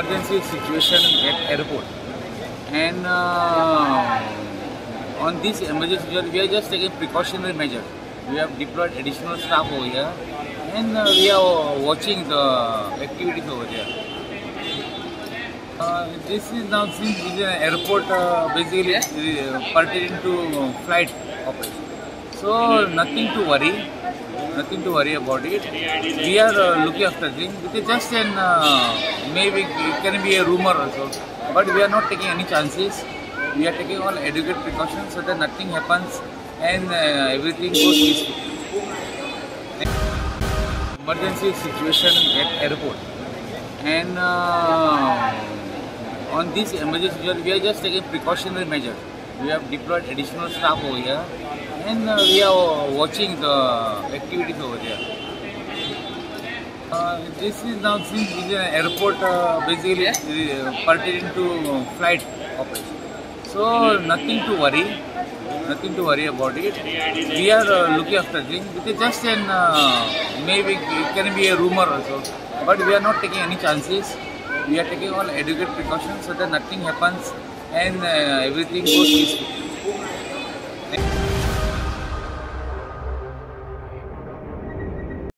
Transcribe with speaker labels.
Speaker 1: emergency situation at airport, and on this emergency situation we are just taking precautionary measures. We have deployed additional staff over here, and we are watching the activities over there. This is now, since this is an airport, basically pertaining to flight operation. So nothing to worry about it. We are looking after things. It is just an maybe it can be a rumor also, but we are not taking any chances. We are taking all adequate precautions so that nothing happens and everything goes peacefully. Emergency situation at airport, and on this emergency situation we are just taking precautionary measures. We have deployed additional staff over here, and we are watching the activities over there. This is now, since this is an airport, basically pertaining to flight operation. So nothing to worry about it. We are looking after things. It is just an maybe it can be a rumor also, but we are not taking any chances. We are taking all adequate precautions so that nothing happens and everything goes peacefully.